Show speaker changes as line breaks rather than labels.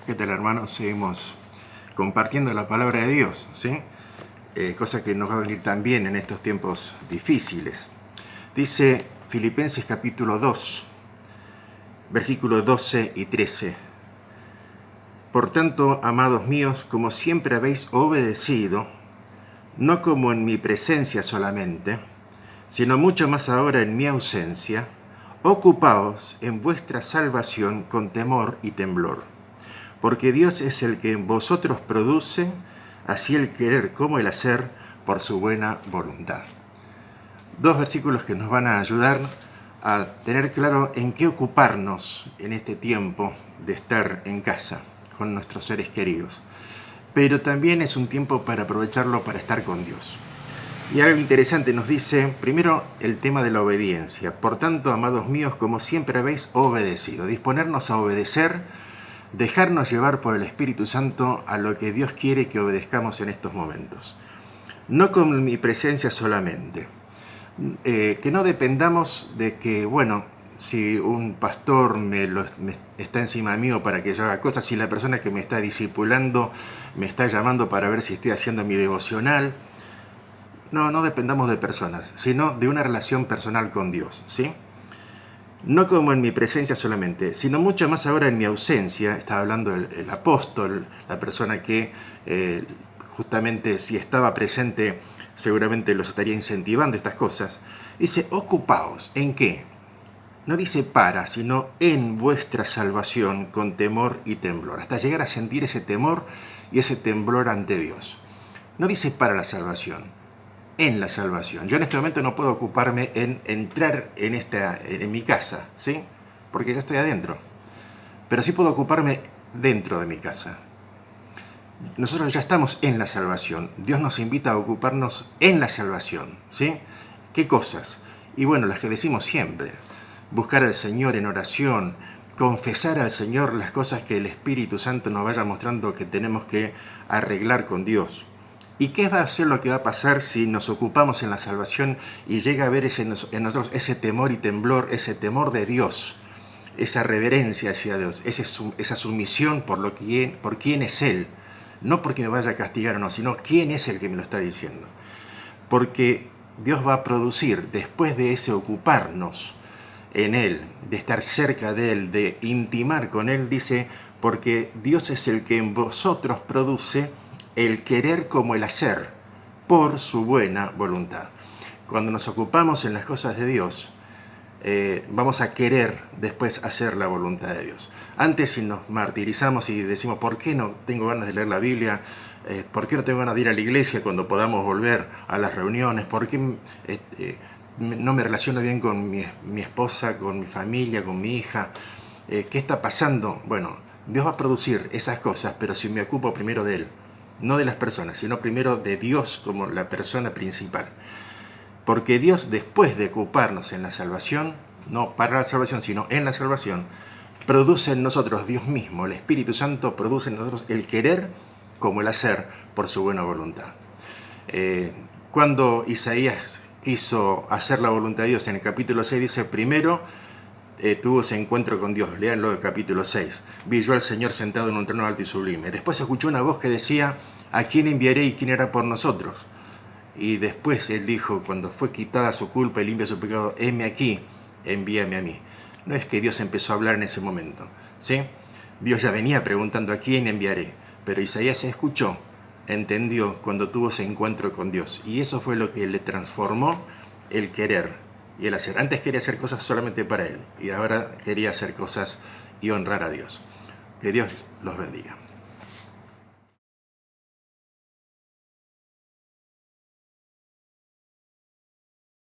¿Qué tal, hermanos? Seguimos compartiendo la palabra de Dios, ¿sí? Cosa que nos va a venir también en estos tiempos difíciles. Dice Filipenses capítulo 2, versículos 12 y 13. Por tanto, amados míos, como siempre habéis obedecido, no como en mi presencia solamente, sino mucho más ahora en mi ausencia, ocupaos en vuestra salvación con temor y temblor. Porque Dios es el que en vosotros produce, así el querer como el hacer, por su buena voluntad. Dos versículos que nos van a ayudar a tener claro en qué ocuparnos en este tiempo de estar en casa con nuestros seres queridos. Pero también es un tiempo para aprovecharlo para estar con Dios. Y algo interesante nos dice, primero, el tema de la obediencia. Por tanto, amados míos, como siempre habéis obedecido, disponernos a obedecer, dejarnos llevar por el Espíritu Santo a lo que Dios quiere que obedezcamos en estos momentos. No con mi presencia solamente. Que no dependamos de que, bueno, si un pastor me está encima mío para que yo haga cosas, si la persona que me está discipulando me está llamando para ver si estoy haciendo mi devocional. No dependamos de personas, sino de una relación personal con Dios, ¿sí? No como en mi presencia solamente, sino mucho más ahora en mi ausencia. Estaba hablando el apóstol, la persona que justamente si estaba presente seguramente los estaría incentivando estas cosas. Dice, ocupaos, ¿en qué? No dice para, sino en vuestra salvación con temor y temblor, hasta llegar a sentir ese temor y ese temblor ante Dios. No dice para la salvación, en la salvación. Yo en este momento no puedo ocuparme en entrar en mi casa, ¿sí? Porque ya estoy adentro. Pero sí puedo ocuparme dentro de mi casa. Nosotros ya estamos en la salvación. Dios nos invita a ocuparnos en la salvación, ¿sí? ¿Qué cosas? Y bueno, las que decimos siempre. Buscar al Señor en oración, confesar al Señor las cosas que el Espíritu Santo nos vaya mostrando que tenemos que arreglar con Dios. ¿Y qué va a ser lo que va a pasar si nos ocupamos en la salvación y llega a ver en nosotros ese temor y temblor, ese temor de Dios, esa reverencia hacia Dios, esa sumisión por quién es Él? No porque me vaya a castigar o no, sino quién es el que me lo está diciendo. Porque Dios va a producir, después de ese ocuparnos en Él, de estar cerca de Él, de intimar con Él, dice, porque Dios es el que en vosotros produce el querer como el hacer, por su buena voluntad. Cuando nos ocupamos en las cosas de Dios, vamos a querer después hacer la voluntad de Dios. Antes, si nos martirizamos y decimos, ¿por qué no tengo ganas de leer la Biblia? ¿Por qué no tengo ganas de ir a la iglesia cuando podamos volver a las reuniones? ¿Por qué no me relaciono bien con mi esposa, con mi familia, con mi hija? ¿Qué está pasando? Bueno, Dios va a producir esas cosas, pero si me ocupo primero de Él, no de las personas, sino primero de Dios como la persona principal. Porque Dios, después de ocuparnos en la salvación, no para la salvación, sino en la salvación, produce en nosotros, Dios mismo, el Espíritu Santo, produce en nosotros el querer como el hacer por su buena voluntad. Cuando Isaías quiso hacer la voluntad de Dios, en el capítulo 6 dice, primero tuvo ese encuentro con Dios, léanlo del capítulo 6. Vi yo al Señor sentado en un trono alto y sublime. Después escuchó una voz que decía, ¿a quién enviaré y quién hará por nosotros? Y después Él dijo, cuando fue quitada su culpa y limpia su pecado, heme aquí, envíame a mí. No es que Dios empezó a hablar en ese momento, ¿sí? Dios ya venía preguntando, ¿a quién enviaré? Pero Isaías escuchó, entendió cuando tuvo ese encuentro con Dios. Y eso fue lo que le transformó el querer y el hacer. Antes quería hacer cosas solamente para Él y ahora quería hacer cosas y honrar a Dios. Que Dios los bendiga.